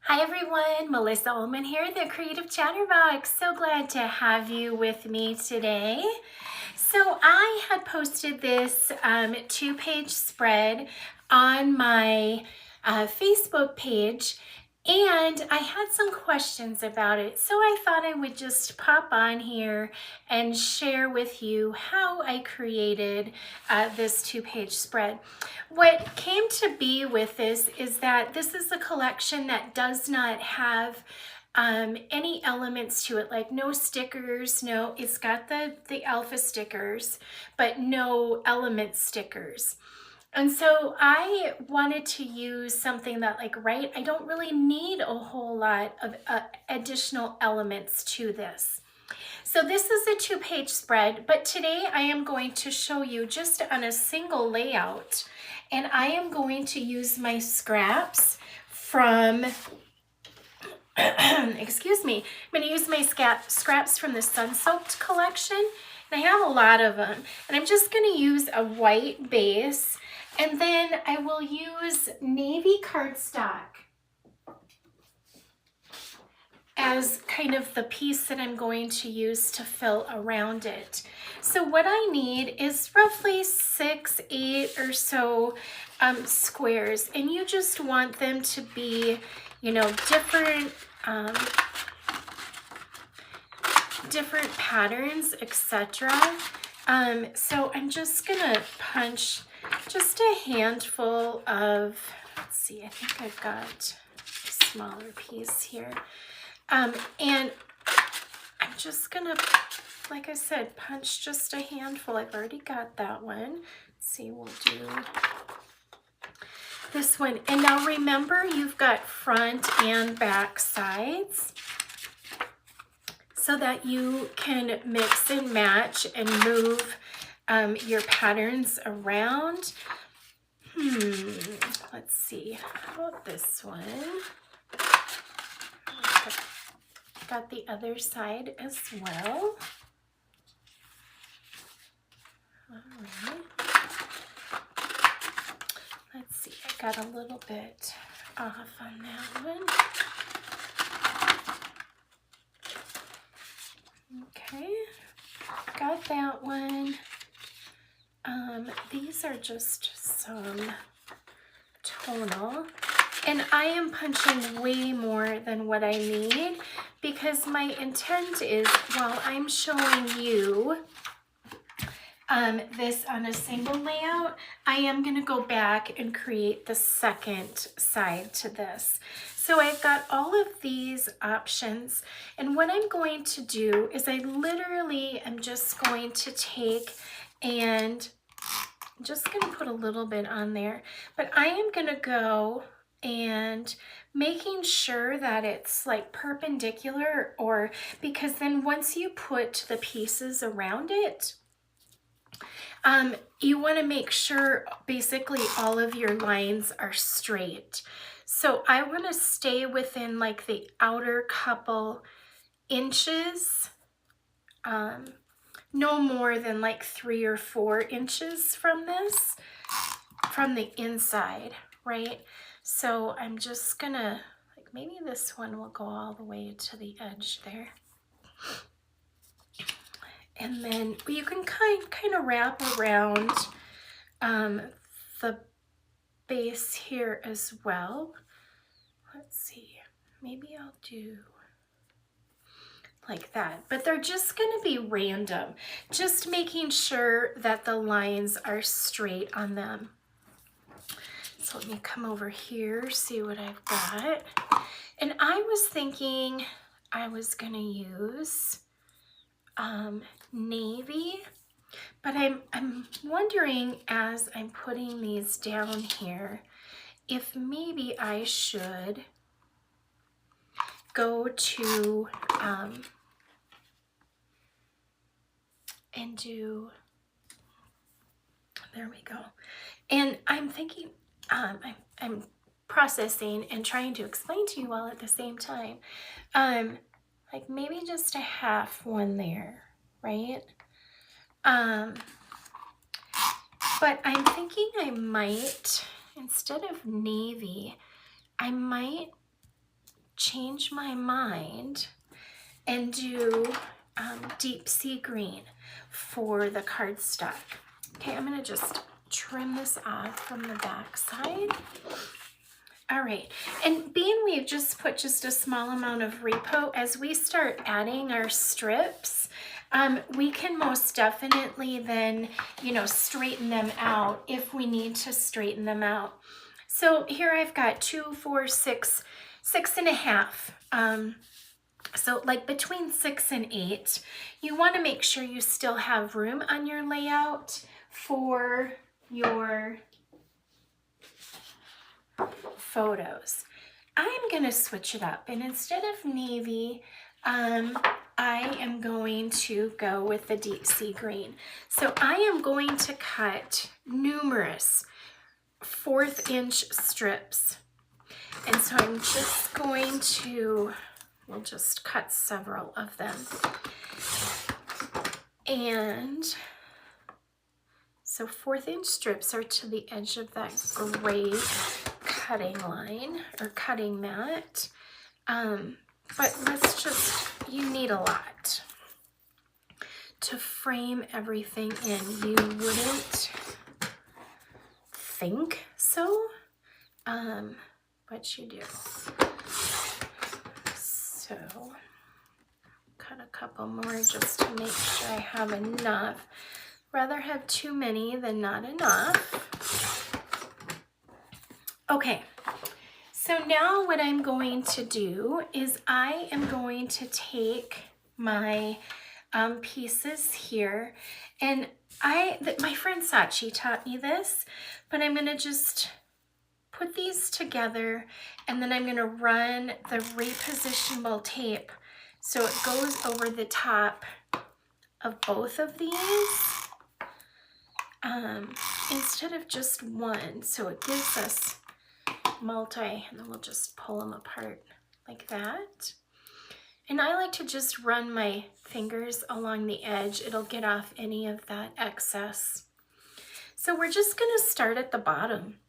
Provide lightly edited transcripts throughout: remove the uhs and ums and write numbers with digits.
Hi everyone, Melissa Ullman here, the Creative Chatterbox. So glad to have you with me today. So I had posted this two-page spread on my Facebook page, and I had some questions about it. So I thought I would just pop on here and share with you how I created this two-page spread. What came to be with this is that this is a collection that does not have any elements to it, like no stickers. No, it's got the alpha stickers, but no element stickers. And so I wanted to use something that, like, right, I don't really need a whole lot of additional elements to this. So this is a two-page spread, but today I am going to show you just on a single layout, and I am going to use my scraps from excuse me, I'm going to use my scraps from the Sun Soaked collection, and I have a lot of them, and I'm just going to use a white base, and then I will use navy cardstock as kind of the piece that I'm going to use to fill around it. So what I need is roughly 6, 8 or so squares, and you just want them to be, you know, different patterns, etc. So I'm just gonna punch just a handful of, let's see, I think I've got a smaller piece here. And I'm just gonna, like I said, punch just a handful. I've already got that one. Let's see, we'll do this one. And now remember, you've got front and back sides so that you can mix and match and move your patterns around. Let's see, how about this one? Got the other side as well. All right. Let's see, I got a little bit off on that one. Okay, got that one. These are just some tonal, and I am punching way more than what I need because my intent is, while I'm showing you this on a single layout, I am going to go back and create the second side to this. So I've got all of these options, and what I'm going to do is I literally am just going to take and I'm just going to put a little bit on there, but I am going to go and making sure that it's like perpendicular, or because then once you put the pieces around it, you want to make sure basically all of your lines are straight. So I want to stay within like the outer couple inches, no more than like 3 or 4 inches from this, from the inside, right? So I'm just gonna, like, maybe this one will go all the way to the edge there. And then you can kind of wrap around the base here as well. Let's see, maybe I'll do like that, but they're just going to be random, just making sure that the lines are straight on them. So let me come over here, see what I've got. And I was thinking I was going to use navy, but I'm wondering, as I'm putting these down here, if maybe I should go to and do, there we go. And I'm thinking, I'm processing and trying to explain to you all at the same time, like maybe just a half one there, right? But I'm thinking I might, instead of navy, I might change my mind and do deep sea green for the cardstock. Okay, I'm gonna just trim this off from the back side. All right, and being we've just put just a small amount of repo, as we start adding our strips, we can most definitely then, you know, straighten them out if we need to straighten them out. So here I've got 2, 4, 6, 6.5. So like between 6 and 8, you want to make sure you still have room on your layout for your photos. I'm going to switch it up, and instead of navy, I am going to go with the deep sea green. So I am going to cut numerous 1/4 inch strips. And so I'm just going to, we'll just cut several of them. And so 1/4 inch strips are to the edge of that gray cutting line or cutting mat. But let's just, you need a lot to frame everything in. You wouldn't think so, but you do. So cut a couple more just to make sure I have enough. Rather have too many than not enough. Okay, so now what I'm going to do is I am going to take my pieces here, and my friend Sachi taught me this, but I'm going to just put these together, and then I'm going to run the repositionable tape so it goes over the top of both of these instead of just one, so it gives us multi, and then we'll just pull them apart like that. And I like to just run my fingers along the edge. It'll get off any of that excess. So we're just going to start at the bottom.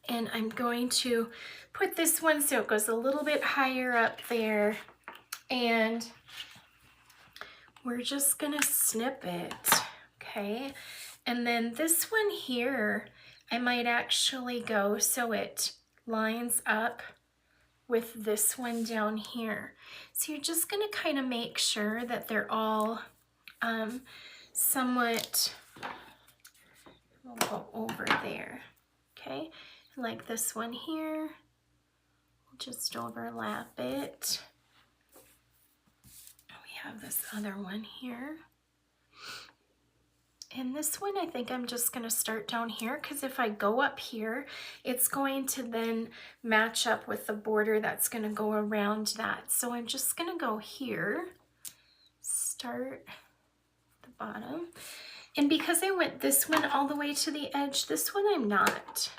And I'm going to put this one so it goes a little bit higher up there. And we're just going to snip it, okay? And then this one here, I might actually go so it lines up with this one down here. So you're just going to kind of make sure that they're all somewhat, we'll go over there, okay? Like this one here, we'll just overlap it. We have this other one here. And this one, I think I'm just going to start down here, because if I go up here, it's going to then match up with the border that's going to go around that. So I'm just going to go here, start at the bottom. And because I went this one all the way to the edge, this one I'm not.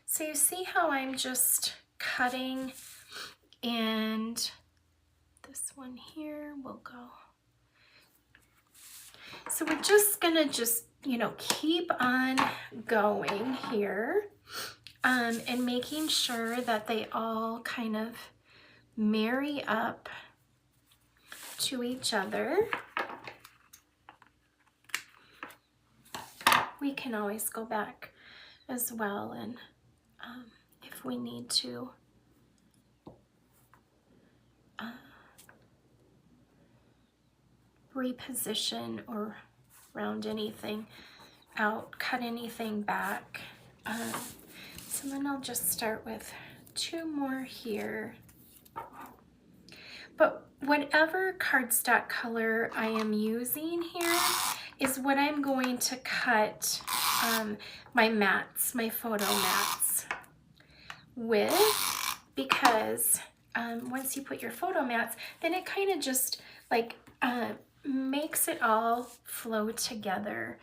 So you see how I'm just cutting, and this one here will go. So we're just gonna you know, keep on going here and making sure that they all kind of marry up to each other. We can always go back as well, and if we need to. Reposition or round anything out, cut anything back. So then I'll just start with 2 more here. But whatever cardstock color I am using here is what I'm going to cut my mats, my photo mats with, because once you put your photo mats, then it kind of just like makes it all flow together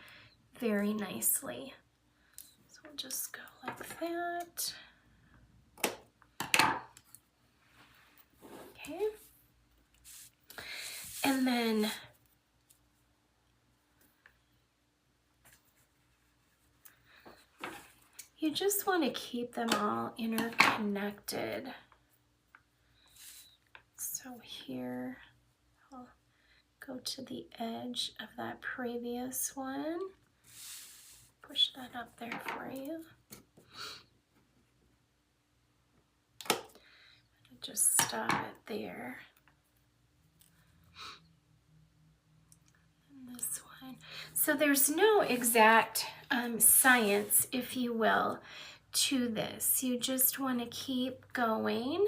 very nicely. So we'll just go like that. Okay. And then you just want to keep them all interconnected. So here, I'll go to the edge of that previous one. Push that up there for you. Just stop it there. And this one. So there's no exact science, if you will, to this. You just want to keep going.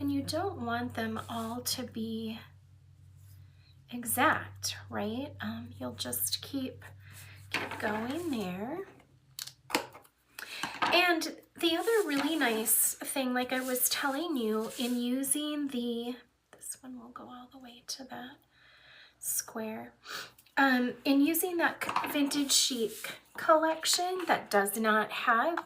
And you don't want them all to be exact, right? You'll just keep going there. And the other really nice thing, like I was telling you, in using this one will go all the way to that square. In using that vintage chic collection that does not have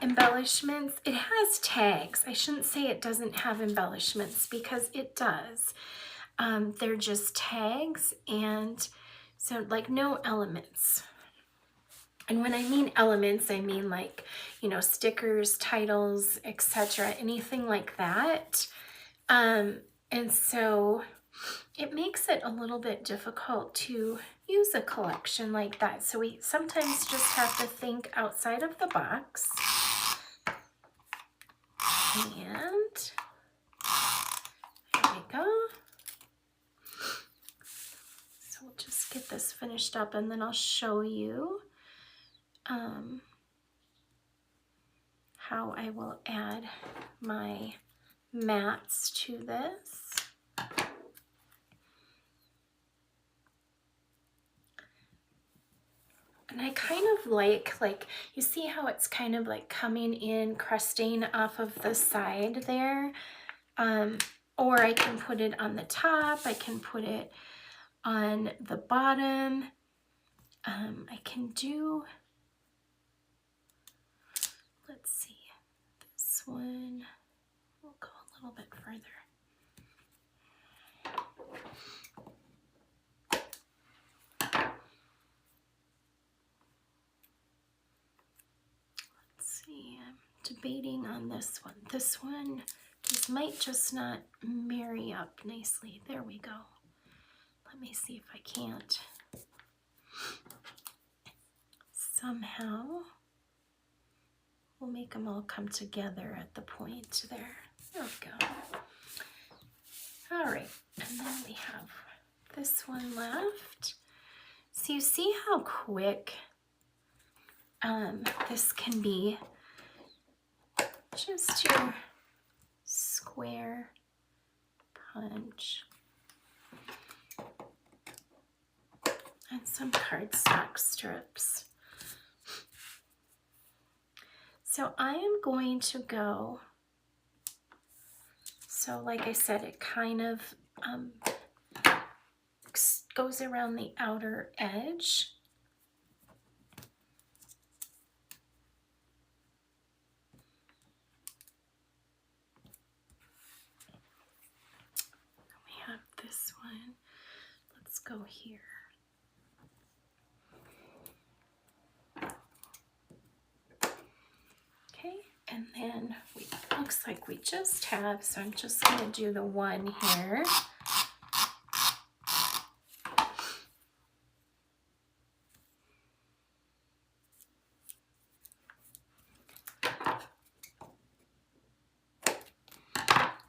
embellishments, it has tags. I shouldn't say it doesn't have embellishments because it does. They're just tags, and so like no elements. And when I mean elements, I mean like, you know, stickers, titles, etc., anything like that. And so it makes it a little bit difficult to use a collection like that. So we sometimes just have to think outside of the box. And there we go. So we'll just get this finished up and then I'll show you how I will add my mats to this. And I kind of like you see how it's kind of like coming in, crusting off of the side there. Or I can put it on the top, I can put it on the bottom. I can do, let's see, this one, we'll go a little bit further. Let's see, I'm debating on this one. This might just not marry up nicely. There we go. Let me see if I can't somehow. We'll make them all come together at the point there. There we go. All right, and then we have this one left. So you see how quick this can be. Just your square punch and some cardstock strips. So I am going to go, so like I said, it kind of goes around the outer edge. We have this one. Let's go here. Okay, and then looks like we just have, so I'm just going to do the one here.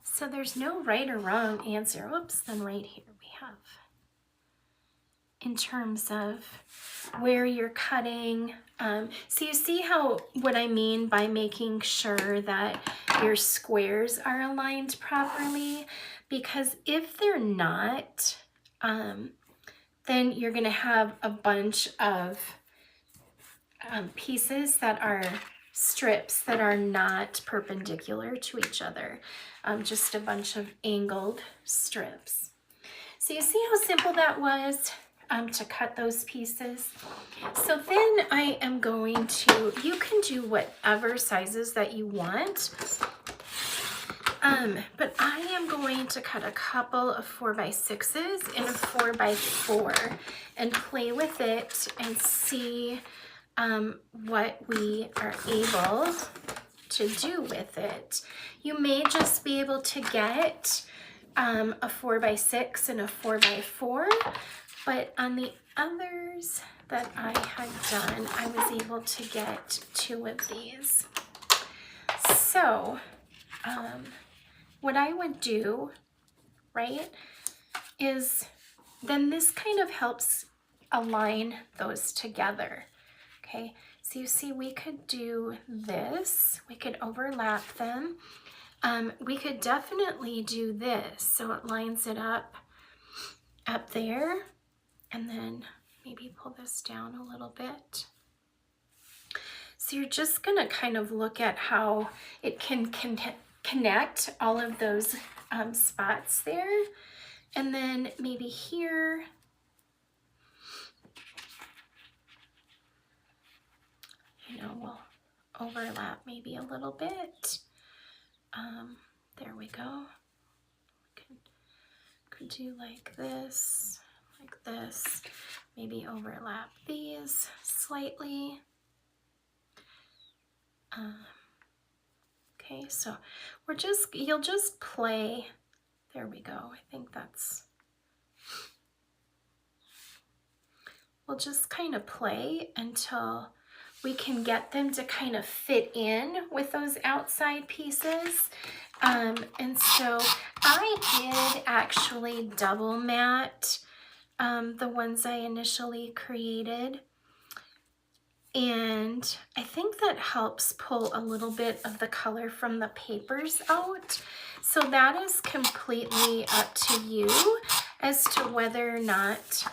So there's no right or wrong answer. Whoops, then right here we have, in terms of where you're cutting. So you see how, what I mean by making sure that your squares are aligned properly, because if they're not, then you're gonna have a bunch of pieces that are strips that are not perpendicular to each other, just a bunch of angled strips. So you see how simple that was to cut those pieces. So then I am going to, you can do whatever sizes that you want, but I am going to cut a couple of 4x6s and a 4x4 and play with it and see what we are able to do with it. You may just be able to get a 4x6 and a 4x4, but on the others that I had done, I was able to get 2 of these. So what I would do, right, is then this kind of helps align those together. Okay, so you see we could do this, we could overlap them. We could definitely do this so it lines it up there, and then maybe pull this down a little bit. So you're just gonna kind of look at how it can connect all of those spots there. And then maybe here, you know, we'll overlap maybe a little bit. There we go. Could do like this, maybe overlap these slightly. Okay, so you'll just play. There we go. I think we'll just kind of play until we can get them to kind of fit in with those outside pieces. And so I did actually double mat the ones I initially created. And I think that helps pull a little bit of the color from the papers out. So that is completely up to you as to whether or not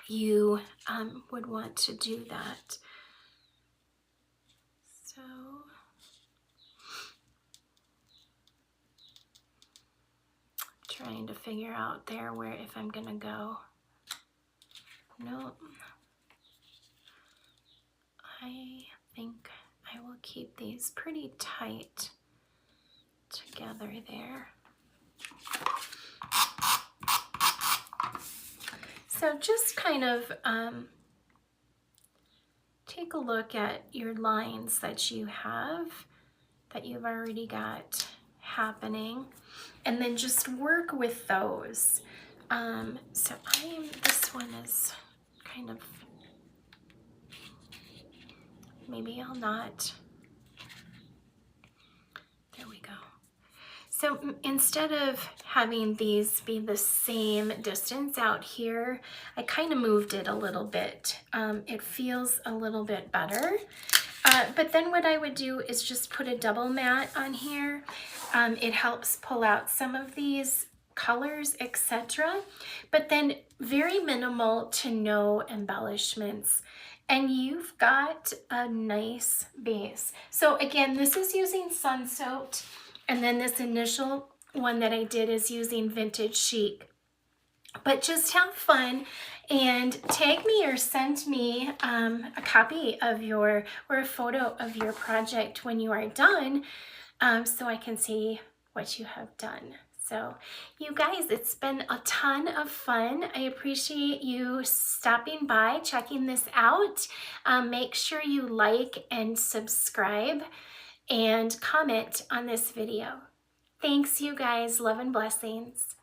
you would want to do that. So trying to figure out there where if I'm gonna go. Nope. I think I will keep these pretty tight together there. So just kind of take a look at your lines that you have, that you've already got happening, and then just work with those. So this one is kind of, maybe I'll not. There we go. So instead of having these be the same distance out here, I kind of moved it a little bit. It feels a little bit better. But then what I would do is just put a double mat on here. It helps pull out some of these colors, etc. But then very minimal to no embellishments. And you've got a nice base. So again, this is using Sun Soaked. And then this initial one that I did is using Vintage Chic. But just have fun and tag me or send me a copy of or a photo of your project when you are done, so I can see what you have done. So you guys, it's been a ton of fun. I appreciate you stopping by, checking this out. Make sure you like and subscribe and comment on this video. Thanks, you guys. Love and blessings.